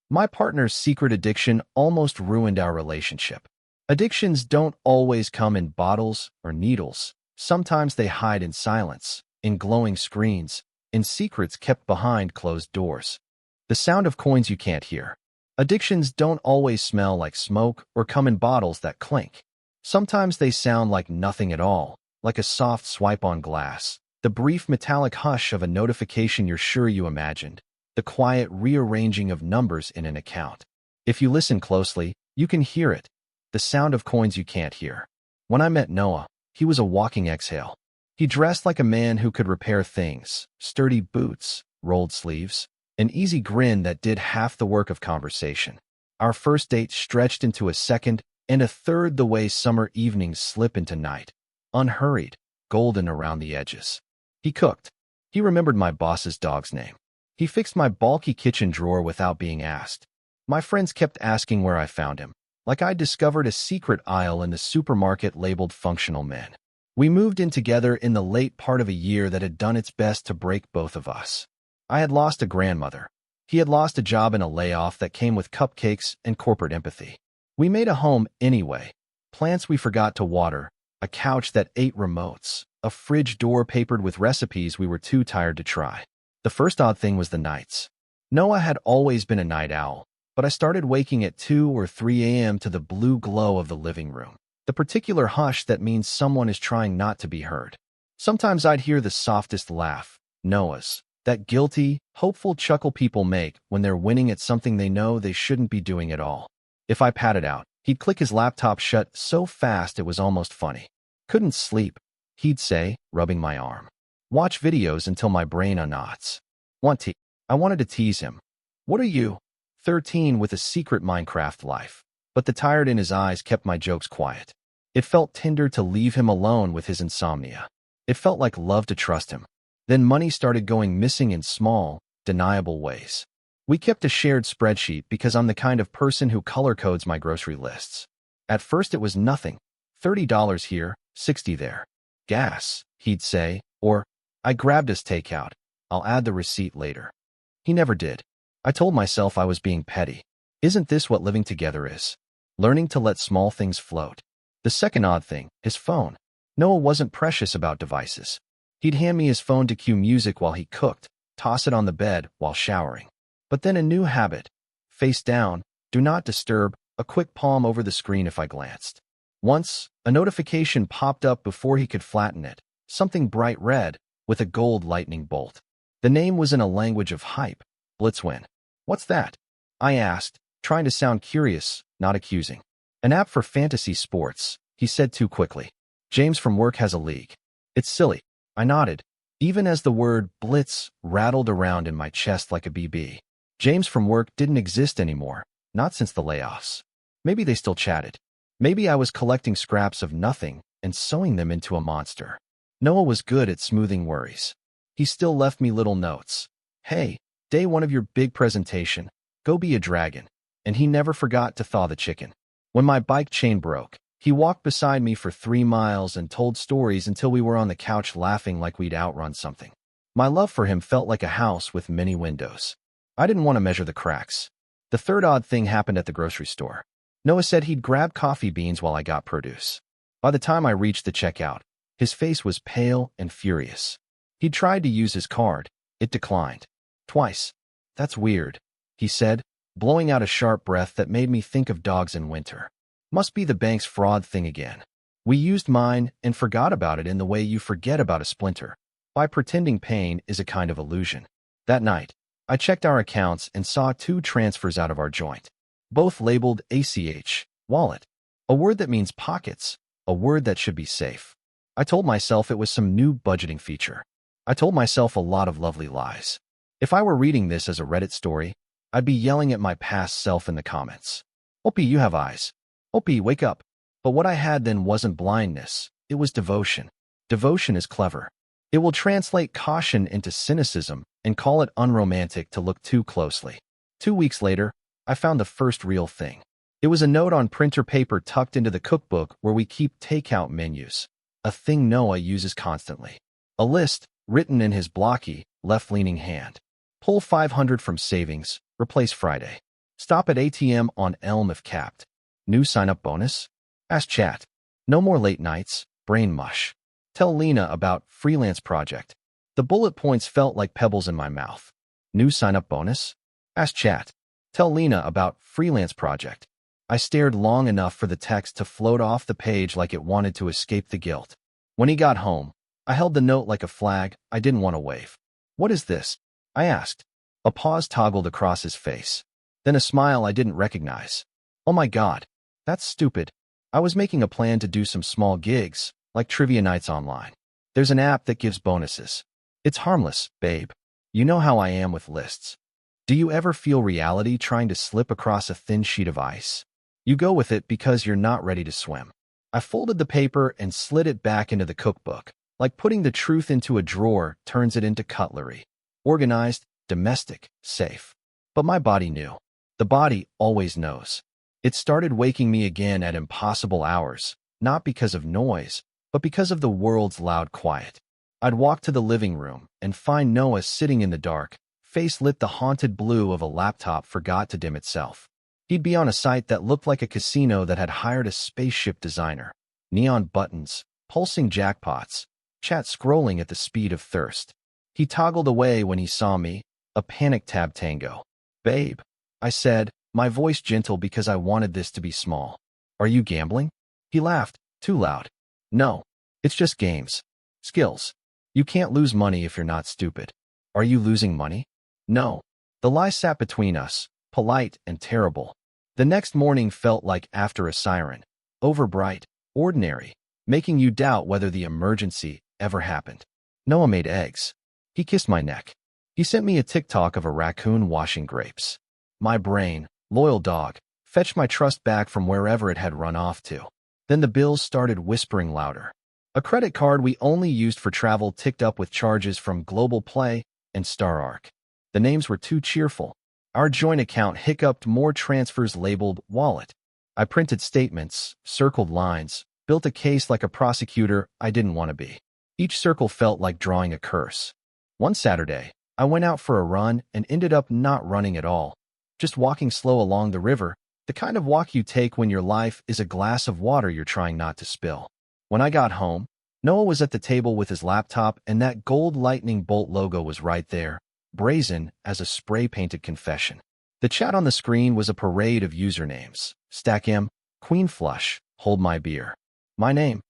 My partner's secret addiction almost ruined our relationship. Addictions don't always come in bottles or needles. Sometimes they hide in silence, in glowing screens, in secrets kept behind closed doors. The sound of coins you can't hear. Addictions don't always smell like smoke or come in bottles that clink. Sometimes they sound like nothing at all, like a soft swipe on glass, the brief metallic hush of a notification you're sure you imagined, the quiet rearranging of numbers in an account. If you listen closely, you can hear it, the sound of coins you can't hear. When I met Noah, he was a walking exhale. He dressed like a man who could repair things, sturdy boots, rolled sleeves, an easy grin that did half the work of conversation. Our first date stretched into a second and a third the way summer evenings slip into night, unhurried, golden around the edges. He cooked. He remembered my boss's dog's name. He fixed my bulky kitchen drawer without being asked. My friends kept asking where I found him, like I'd discovered a secret aisle in the supermarket labeled functional men. We moved in together in the late part of a year that had done its best to break both of us. I had lost a grandmother. He had lost a job in a layoff that came with cupcakes and corporate empathy. We made a home anyway. Plants we forgot to water, a couch that ate remotes, a fridge door papered with recipes we were too tired to try. The first odd thing was the nights. Noah had always been a night owl, but I started waking at 2 or 3 a.m. to the blue glow of the living room, the particular hush that means someone is trying not to be heard. Sometimes I'd hear the softest laugh, Noah's, that guilty, hopeful chuckle people make when they're winning at something they know they shouldn't be doing at all. If I patted out, he'd click his laptop shut so fast it was almost funny. Couldn't sleep, he'd say, rubbing my arm. Watch videos until my brain unknots. I wanted to tease him. What are you? 13 with a secret Minecraft life. But the tired in his eyes kept my jokes quiet. It felt tender to leave him alone with his insomnia. It felt like love to trust him. Then money started going missing in small, deniable ways. We kept a shared spreadsheet because I'm the kind of person who color codes my grocery lists. At first it was nothing. $30 here, $60 there. Gas, he'd say, or, I grabbed us takeout. I'll add the receipt later. He never did. I told myself I was being petty. Isn't this what living together is? Learning to let small things float. The second odd thing, his phone. Noah wasn't precious about devices. He'd hand me his phone to cue music while he cooked, toss it on the bed while showering. But then a new habit. Face down, do not disturb, a quick palm over the screen if I glanced. Once, a notification popped up before he could flatten it, something bright red, with a gold lightning bolt. The name was in a language of hype. Blitzwin. What's that? I asked, trying to sound curious, not accusing. An app for fantasy sports, he said too quickly. James from work has a league. It's silly. I nodded, even as the word blitz rattled around in my chest like a BB. James from work didn't exist anymore, not since the layoffs. Maybe they still chatted. Maybe I was collecting scraps of nothing and sewing them into a monster. Noah was good at smoothing worries. He still left me little notes. Hey, day 1 of your big presentation, go be a dragon. And he never forgot to thaw the chicken. When my bike chain broke, he walked beside me for 3 miles and told stories until we were on the couch laughing like we'd outrun something. My love for him felt like a house with many windows. I didn't want to measure the cracks. The third odd thing happened at the grocery store. Noah said he'd grab coffee beans while I got produce. By the time I reached the checkout, his face was pale and furious. He tried to use his card. It declined. Twice. That's weird, he said, blowing out a sharp breath that made me think of dogs in winter. Must be the bank's fraud thing again. We used mine and forgot about it in the way you forget about a splinter. By pretending pain is a kind of illusion. That night, I checked our accounts and saw 2 transfers out of our joint. Both labeled ACH, wallet. A word that means pockets, a word that should be safe. I told myself it was some new budgeting feature. I told myself a lot of lovely lies. If I were reading this as a Reddit story, I'd be yelling at my past self in the comments. Opie, you have eyes. Opie, wake up. But what I had then wasn't blindness, it was devotion. Devotion is clever. It will translate caution into cynicism and call it unromantic to look too closely. 2 weeks later, I found the first real thing. It was a note on printer paper tucked into the cookbook where we keep takeout menus, a thing Noah uses constantly. A list, written in his blocky, left-leaning hand. Pull 500 from savings, replace Friday. Stop at ATM on Elm if capped. New sign-up bonus? Ask chat. No more late nights, brain mush. Tell Lena about freelance project. The bullet points felt like pebbles in my mouth. New sign-up bonus? Ask chat. Tell Lena about freelance project. I stared long enough for the text to float off the page like it wanted to escape the guilt. When he got home, I held the note like a flag I didn't want to wave. What is this? I asked. A pause toggled across his face. Then a smile I didn't recognize. Oh my God, that's stupid. I was making a plan to do some small gigs, like trivia nights online. There's an app that gives bonuses. It's harmless, babe. You know how I am with lists. Do you ever feel reality trying to slip across a thin sheet of ice? You go with it because you're not ready to swim. I folded the paper and slid it back into the cookbook, like putting the truth into a drawer turns it into cutlery. Organized, domestic, safe. But my body knew. The body always knows. It started waking me again at impossible hours, not because of noise, but because of the world's loud quiet. I'd walk to the living room and find Noah sitting in the dark, face lit the haunted blue of a laptop forgot to dim itself. He'd be on a site that looked like a casino that had hired a spaceship designer. Neon buttons, pulsing jackpots, chat scrolling at the speed of thirst. He toggled away when he saw me, a panic tab tango. Babe, I said, my voice gentle because I wanted this to be small. Are you gambling? He laughed, too loud. No, it's just games. Skills. You can't lose money if you're not stupid. Are you losing money? No. The lie sat between us, polite and terrible. The next morning felt like after a siren. Overbright, ordinary, making you doubt whether the emergency ever happened. Noah made eggs. He kissed my neck. He sent me a TikTok of a raccoon washing grapes. My brain, loyal dog, fetched my trust back from wherever it had run off to. Then the bills started whispering louder. A credit card we only used for travel ticked up with charges from Global Play and StarArc. The names were too cheerful. Our joint account hiccuped more transfers labeled wallet. I printed statements, circled lines, built a case like a prosecutor I didn't want to be. Each circle felt like drawing a curse. One Saturday, I went out for a run and ended up not running at all, just walking slow along the river, the kind of walk you take when your life is a glass of water you're trying not to spill. When I got home, Noah was at the table with his laptop and that gold lightning bolt logo was right there, brazen as a spray-painted confession. The chat on the screen was a parade of usernames. Stack M, Queen Flush, Hold My Beer. My name,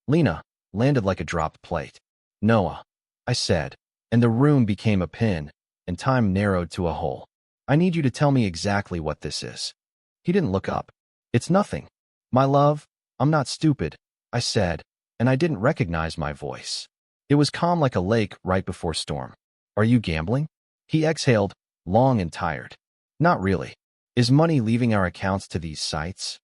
Lena, landed like a dropped plate. Noah, I said, and the room became a pin, and time narrowed to a hole. I need you to tell me exactly what this is. He didn't look up. It's nothing. My love, I'm not stupid, I said, and I didn't recognize my voice. It was calm like a lake right before storm. Are you gambling? He exhaled, long and tired. Not really. Is money leaving our accounts to these sites?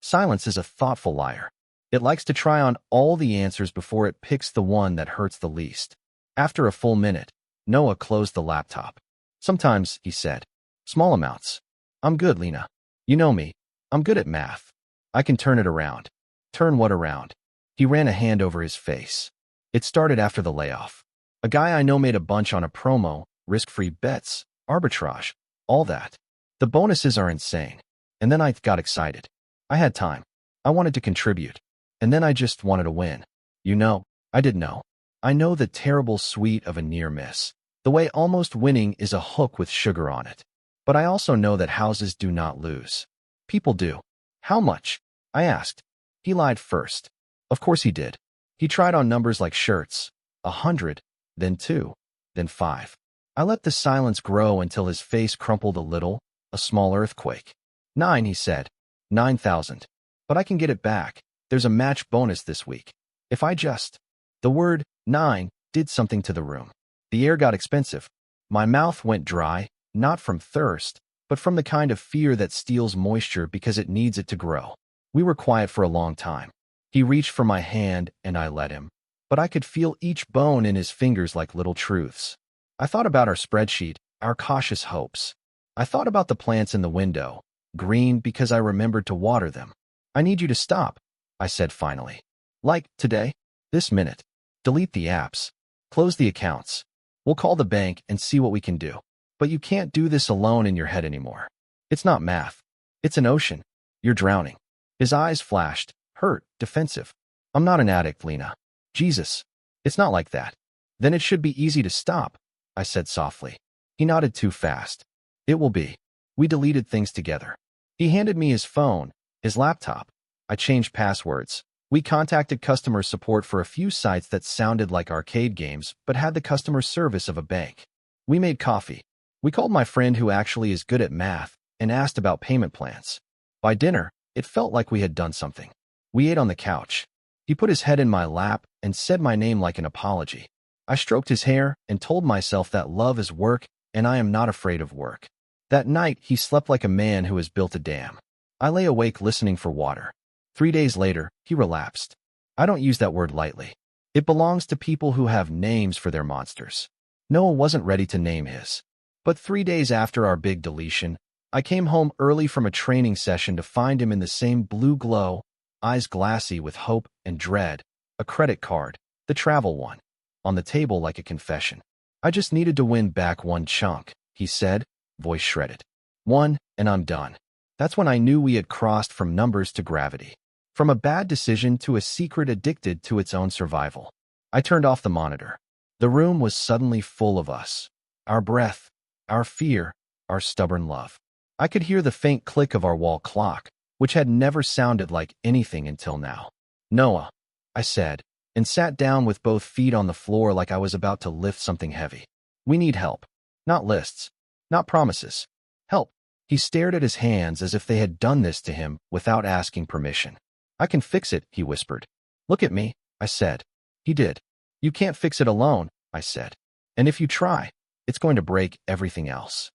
Silence is a thoughtful liar. It likes to try on all the answers before it picks the one that hurts the least. After a full minute, Noah closed the laptop. Sometimes, he said. Small amounts. I'm good, Lena. You know me. I'm good at math. I can turn it around. Turn what around? He ran a hand over his face. It started after the layoff. A guy I know made a bunch on a promo, risk-free bets, arbitrage, all that. The bonuses are insane. And then I got excited. I had time. I wanted to contribute. And then I just wanted to win. You know, I didn't know. I know the terrible sweet of a near miss. The way almost winning is a hook with sugar on it. But I also know that houses do not lose. People do. How much? I asked. He lied first. Of course he did. He tried on numbers like shirts. 100, then 2, then 5. I let the silence grow until his face crumpled a little, a small earthquake. 9, he said. 9,000. But I can get it back. There's a match bonus this week. If I just... The word 9 did something to the room. The air got expensive. My mouth went dry, not from thirst, but from the kind of fear that steals moisture because it needs it to grow. We were quiet for a long time. He reached for my hand and I let him, but I could feel each bone in his fingers like little truths. I thought about our spreadsheet, our cautious hopes. I thought about the plants in the window, green because I remembered to water them. I need you to stop, I said finally. Like, today, this minute. Delete the apps. Close the accounts. We'll call the bank and see what we can do. But you can't do this alone in your head anymore. It's not math. It's an ocean. You're drowning. His eyes flashed, hurt, defensive. I'm not an addict, Lena. Jesus. It's not like that. Then it should be easy to stop, I said softly. He nodded too fast. It will be. We deleted things together. He handed me his phone, his laptop. I changed passwords. We contacted customer support for a few sites that sounded like arcade games but had the customer service of a bank. We made coffee. We called my friend who actually is good at math and asked about payment plans. By dinner, it felt like we had done something. We ate on the couch. He put his head in my lap and said my name like an apology. I stroked his hair and told myself that love is work and I am not afraid of work. That night, he slept like a man who has built a dam. I lay awake listening for water. 3 days later, he relapsed. I don't use that word lightly. It belongs to people who have names for their monsters. Noah wasn't ready to name his. But 3 days after our big deletion, I came home early from a training session to find him in the same blue glow, eyes glassy with hope and dread, a credit card, the travel one, on the table like a confession. I just needed to win back one chunk, he said, voice shredded. One, and I'm done. That's when I knew we had crossed from numbers to gravity. From a bad decision to a secret addicted to its own survival. I turned off the monitor. The room was suddenly full of us. Our breath, our fear, our stubborn love. I could hear the faint click of our wall clock, which had never sounded like anything until now. Noah, I said, and sat down with both feet on the floor like I was about to lift something heavy. We need help. Not lists. Not promises. Help. He stared at his hands as if they had done this to him without asking permission. I can fix it, he whispered. Look at me, I said. He did. You can't fix it alone, I said. And if you try, it's going to break everything else.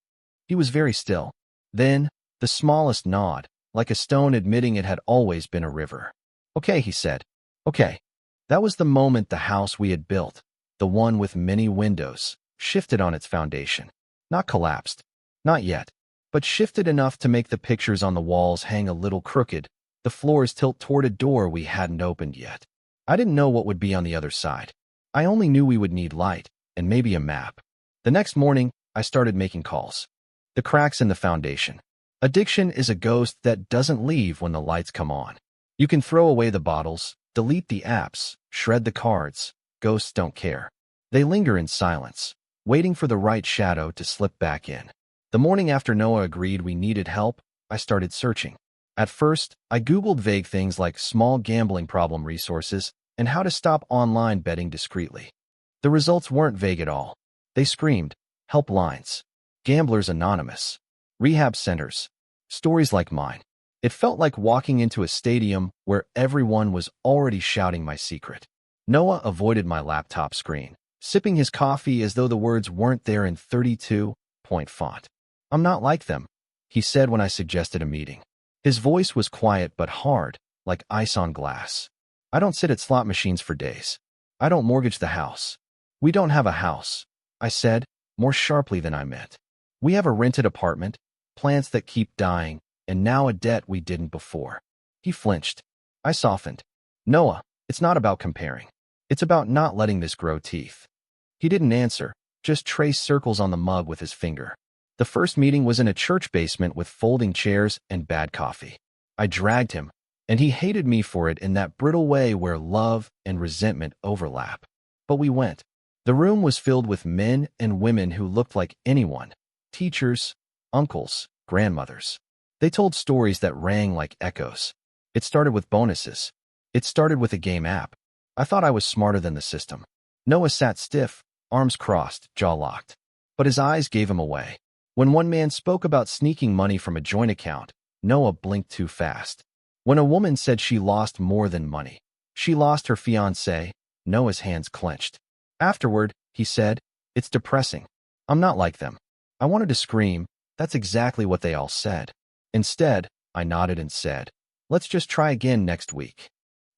He was very still. Then, the smallest nod, like a stone admitting it had always been a river. Okay, he said. Okay. That was the moment the house we had built, the one with many windows, shifted on its foundation. Not collapsed. Not yet. But shifted enough to make the pictures on the walls hang a little crooked, the floors tilt toward a door we hadn't opened yet. I didn't know what would be on the other side. I only knew we would need light, and maybe a map. The next morning, I started making calls. The cracks in the foundation. Addiction is a ghost that doesn't leave when the lights come on. You can throw away the bottles, delete the apps, shred the cards. Ghosts don't care. They linger in silence, waiting for the right shadow to slip back in. The morning after Noah agreed we needed help, I started searching. At first, I Googled vague things like small gambling problem resources and how to stop online betting discreetly. The results weren't vague at all. They screamed, helplines, gamblers anonymous, rehab centers, stories like mine. It felt like walking into a stadium where everyone was already shouting my secret. Noah avoided my laptop screen, sipping his coffee as though the words weren't there in 32-point font. I'm not like them, he said when I suggested a meeting. His voice was quiet but hard, like ice on glass. I don't sit at slot machines for days. I don't mortgage the house. We don't have a house, I said, more sharply than I meant. We have a rented apartment, plants that keep dying, and now a debt we didn't before. He flinched. I softened. Noah, it's not about comparing. It's about not letting this grow teeth. He didn't answer, just traced circles on the mug with his finger. The first meeting was in a church basement with folding chairs and bad coffee. I dragged him, and he hated me for it in that brittle way where love and resentment overlap. But we went. The room was filled with men and women who looked like anyone. Teachers, uncles, grandmothers. They told stories that rang like echoes. It started with bonuses. It started with a game app. I thought I was smarter than the system. Noah sat stiff, arms crossed, jaw locked. But his eyes gave him away. When one man spoke about sneaking money from a joint account, Noah blinked too fast. When a woman said she lost more than money, she lost her fiancé, Noah's hands clenched. Afterward, he said, it's depressing. I'm not like them. I wanted to scream. That's exactly what they all said. Instead, I nodded and said, let's just try again next week.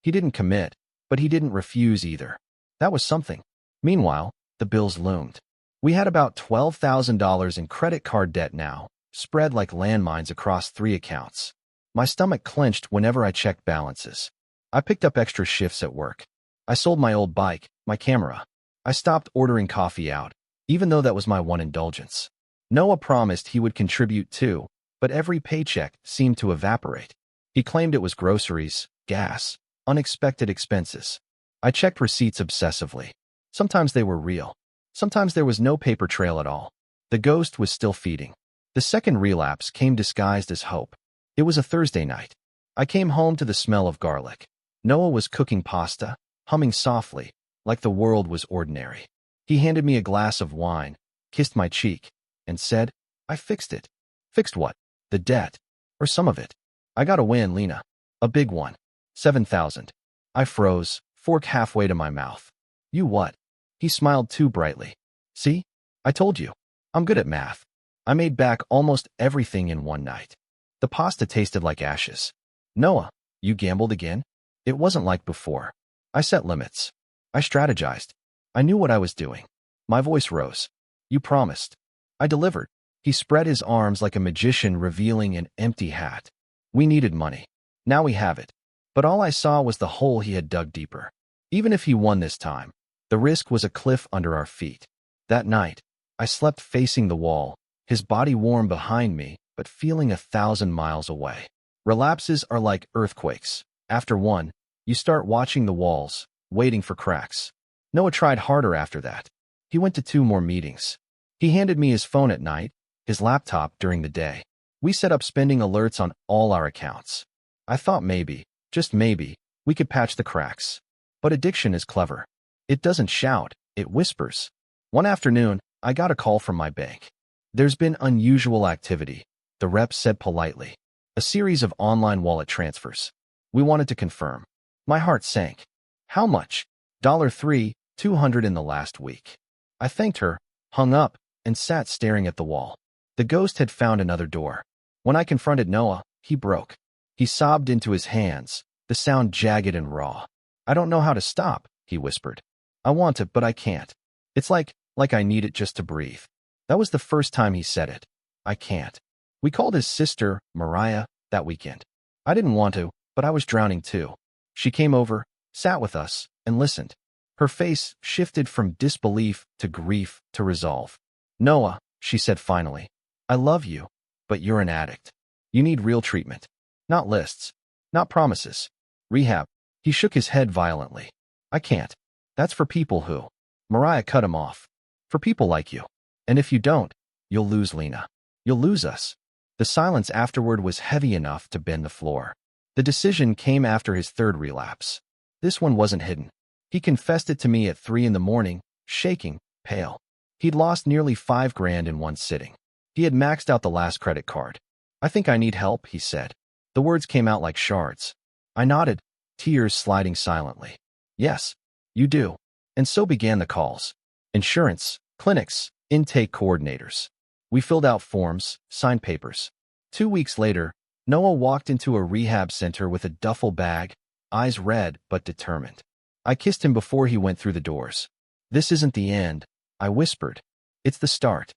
He didn't commit, but he didn't refuse either. That was something. Meanwhile, the bills loomed. We had about $12,000 in credit card debt now, spread like landmines across 3 accounts. My stomach clenched whenever I checked balances. I picked up extra shifts at work. I sold my old bike, my camera. I stopped ordering coffee out, even though that was my one indulgence. Noah promised he would contribute too, but every paycheck seemed to evaporate. He claimed it was groceries, gas, unexpected expenses. I checked receipts obsessively. Sometimes they were real. Sometimes there was no paper trail at all. The ghost was still feeding. The second relapse came disguised as hope. It was a Thursday night. I came home to the smell of garlic. Noah was cooking pasta, humming softly, like the world was ordinary. He handed me a glass of wine, kissed my cheek, and said, "I fixed it." Fixed what? The debt. Or some of it. I got a win, Lena. A big one. 7,000. I froze, fork halfway to my mouth. You what? He smiled too brightly. See? I told you. I'm good at math. I made back almost everything in one night. The pasta tasted like ashes. Noah, you gambled again? It wasn't like before. I set limits. I strategized. I knew what I was doing. My voice rose. You promised. I delivered. He spread his arms like a magician revealing an empty hat. We needed money. Now we have it. But all I saw was the hole he had dug deeper. Even if he won this time, the risk was a cliff under our feet. That night, I slept facing the wall, his body warm behind me, but feeling 1,000 miles away. Relapses are like earthquakes. After one, you start watching the walls, waiting for cracks. Noah tried harder after that. He went to 2 more meetings. He handed me his phone at night, his laptop during the day. We set up spending alerts on all our accounts. I thought maybe, just maybe, we could patch the cracks. But addiction is clever. It doesn't shout, it whispers. One afternoon, I got a call from my bank. There's been unusual activity, the rep said politely. A series of online wallet transfers. We wanted to confirm. My heart sank. How much? $3, 200 in the last week. I thanked her, hung up, and sat staring at the wall. The ghost had found another door. When I confronted Noah, he broke. He sobbed into his hands, the sound jagged and raw. I don't know how to stop, he whispered. I want to, but I can't. It's like I need it just to breathe. That was the first time he said it. I can't. We called his sister, Mariah, that weekend. I didn't want to, but I was drowning too. She came over, sat with us, and listened. Her face shifted from disbelief to grief to resolve. Noah, she said finally, I love you, but you're an addict. You need real treatment. Not lists. Not promises. Rehab. He shook his head violently. I can't. That's for people who. Mariah cut him off. For people like you. And if you don't, you'll lose Lena. You'll lose us. The silence afterward was heavy enough to bend the floor. The decision came after his third relapse. This one wasn't hidden. He confessed it to me at 3 a.m, shaking, pale. He'd lost nearly $5,000 in one sitting. He had maxed out the last credit card. I think I need help, he said. The words came out like shards. I nodded, tears sliding silently. Yes, you do. And so began the calls. Insurance, clinics, intake coordinators. We filled out forms, signed papers. 2 weeks later, Noah walked into a rehab center with a duffel bag, eyes red but determined. I kissed him before he went through the doors. This isn't the end, I whispered. It's the start.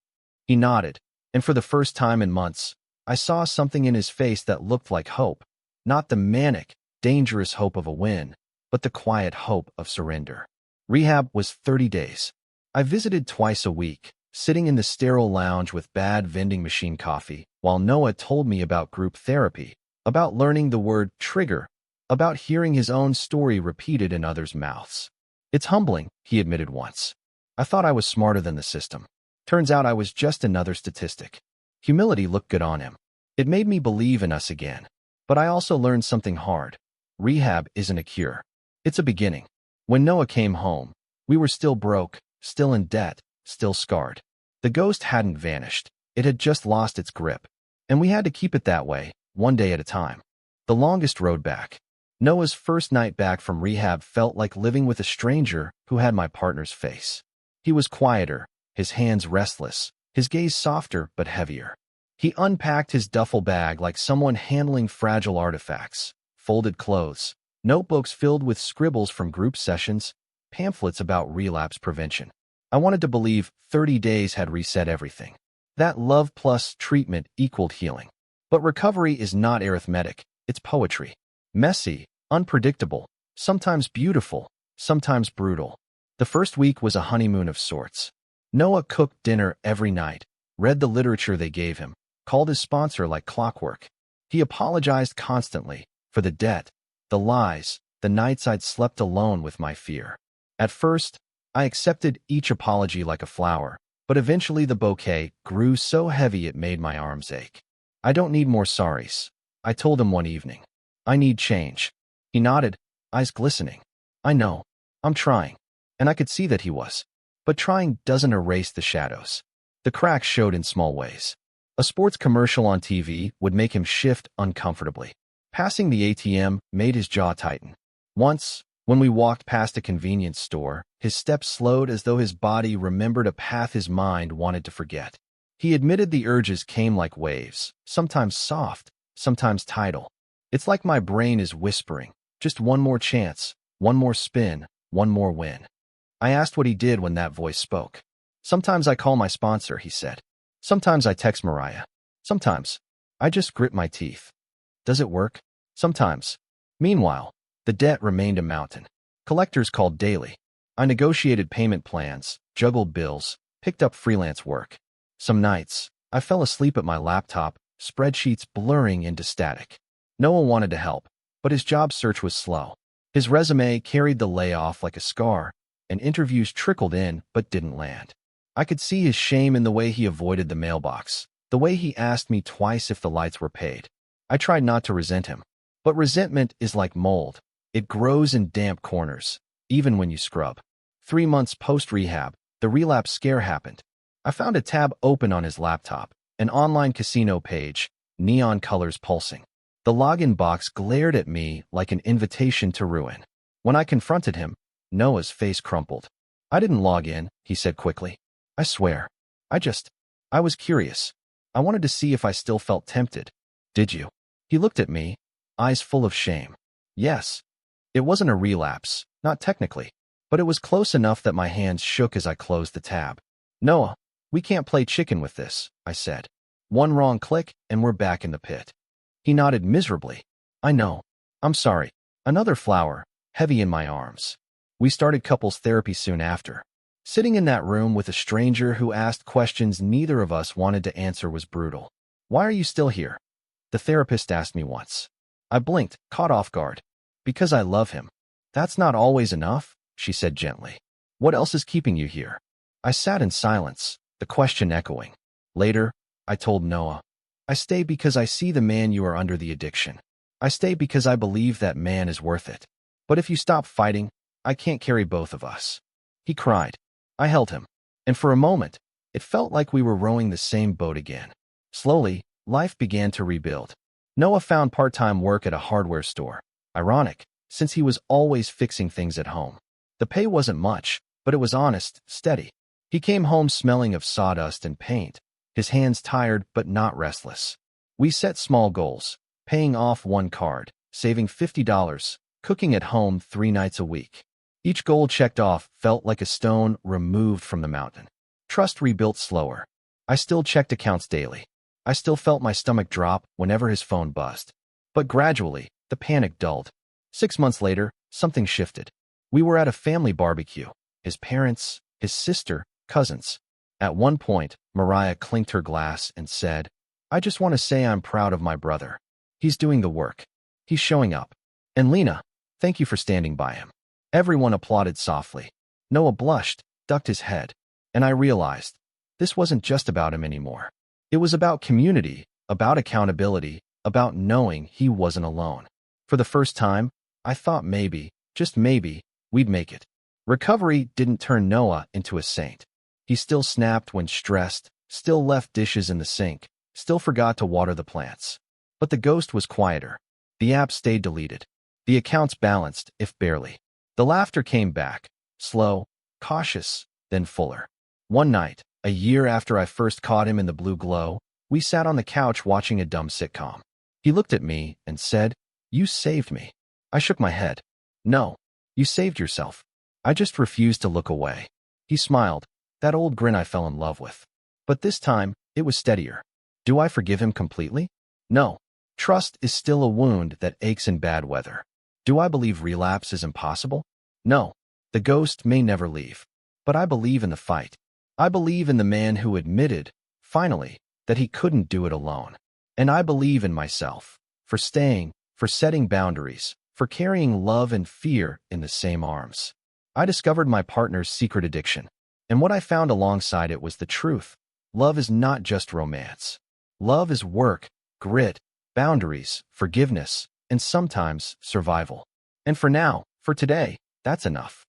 He nodded, and for the first time in months, I saw something in his face that looked like hope. Not the manic, dangerous hope of a win, but the quiet hope of surrender. Rehab was 30 days. I visited twice a week, sitting in the sterile lounge with bad vending machine coffee, while Noah told me about group therapy, about learning the word trigger, about hearing his own story repeated in others' mouths. It's humbling, he admitted once. I thought I was smarter than the system. Turns out I was just another statistic. Humility looked good on him. It made me believe in us again. But I also learned something hard. Rehab isn't a cure. It's a beginning. When Noah came home, we were still broke, still in debt, still scarred. The ghost hadn't vanished. It had just lost its grip. And we had to keep it that way, one day at a time. The longest road back. Noah's first night back from rehab felt like living with a stranger who had my partner's face. He was quieter, his hands restless, his gaze softer but heavier. He unpacked his duffel bag like someone handling fragile artifacts, folded clothes, notebooks filled with scribbles from group sessions, pamphlets about relapse prevention. I wanted to believe 30 days had reset everything. That love plus treatment equaled healing. But recovery is not arithmetic, it's poetry. Messy, unpredictable, sometimes beautiful, sometimes brutal. The first week was a honeymoon of sorts. Noah cooked dinner every night, read the literature they gave him, called his sponsor like clockwork. He apologized constantly for the debt, the lies, the nights I'd slept alone with my fear. At first, I accepted each apology like a flower, but eventually the bouquet grew so heavy it made my arms ache. I don't need more sorries, I told him one evening. I need change. He nodded, eyes glistening. I know. I'm trying. And I could see that he was. But trying doesn't erase the shadows. The cracks showed in small ways. A sports commercial on TV would make him shift uncomfortably. Passing the ATM made his jaw tighten. Once, when we walked past a convenience store, his steps slowed as though his body remembered a path his mind wanted to forget. He admitted the urges came like waves, sometimes soft, sometimes tidal. It's like my brain is whispering, just one more chance, one more spin, one more win. I asked what he did when that voice spoke. Sometimes I call my sponsor, he said. Sometimes I text Mariah. Sometimes I just grit my teeth. Does it work? Sometimes. Meanwhile, the debt remained a mountain. Collectors called daily. I negotiated payment plans, juggled bills, picked up freelance work. Some nights, I fell asleep at my laptop, spreadsheets blurring into static. Noah wanted to help, but his job search was slow. His resume carried the layoff like a scar, and interviews trickled in but didn't land. I could see his shame in the way he avoided the mailbox, the way he asked me twice if the lights were paid. I tried not to resent him. But resentment is like mold. It grows in damp corners, even when you scrub. 3 months post-rehab, the relapse scare happened. I found a tab open on his laptop, an online casino page, neon colors pulsing. The login box glared at me like an invitation to ruin. When I confronted him, Noah's face crumpled. I didn't log in, he said quickly. I swear. I was curious. I wanted to see if I still felt tempted. Did you? He looked at me, eyes full of shame. Yes. It wasn't a relapse, not technically, but it was close enough that my hands shook as I closed the tab. Noah, we can't play chicken with this, I said. One wrong click and we're back in the pit. He nodded miserably. I know. I'm sorry. Another flower, heavy in my arms. We started couples therapy soon after. Sitting in that room with a stranger who asked questions neither of us wanted to answer was brutal. Why are you still here? The therapist asked me once. I blinked, caught off guard. Because I love him. That's not always enough, she said gently. What else is keeping you here? I sat in silence, the question echoing. Later, I told Noah, I stay because I see the man you are under the addiction. I stay because I believe that man is worth it. But if you stop fighting, I can't carry both of us. He cried. I held him. And for a moment, it felt like we were rowing the same boat again. Slowly, life began to rebuild. Noah found part-time work at a hardware store. Ironic, since he was always fixing things at home. The pay wasn't much, but it was honest, steady. He came home smelling of sawdust and paint, his hands tired but not restless. We set small goals, paying off one card, saving $50, cooking at home 3 nights a week. Each goal checked off felt like a stone removed from the mountain. Trust rebuilt slower. I still checked accounts daily. I still felt my stomach drop whenever his phone buzzed. But gradually, the panic dulled. 6 months later, something shifted. We were at a family barbecue. His parents, his sister, cousins. At one point, Mariah clinked her glass and said, I just want to say I'm proud of my brother. He's doing the work. He's showing up. And Lena, thank you for standing by him. Everyone applauded softly. Noah blushed, ducked his head. And I realized, this wasn't just about him anymore. It was about community, about accountability, about knowing he wasn't alone. For the first time, I thought maybe, just maybe, we'd make it. Recovery didn't turn Noah into a saint. He still snapped when stressed, still left dishes in the sink, still forgot to water the plants. But the ghost was quieter. The app stayed deleted. The accounts balanced, if barely. The laughter came back, slow, cautious, then fuller. One night, a year after I first caught him in the blue glow, we sat on the couch watching a dumb sitcom. He looked at me and said, You saved me. I shook my head. No, you saved yourself. I just refused to look away. He smiled, that old grin I fell in love with. But this time, it was steadier. Do I forgive him completely? No. Trust is still a wound that aches in bad weather. Do I believe relapse is impossible? No. The ghost may never leave. But I believe in the fight. I believe in the man who admitted, finally, that he couldn't do it alone. And I believe in myself, for staying, for setting boundaries, for carrying love and fear in the same arms. I discovered my partner's secret addiction, and what I found alongside it was the truth. Love is not just romance. Love is work, grit, boundaries, forgiveness, and sometimes survival. And for now, for today, that's enough.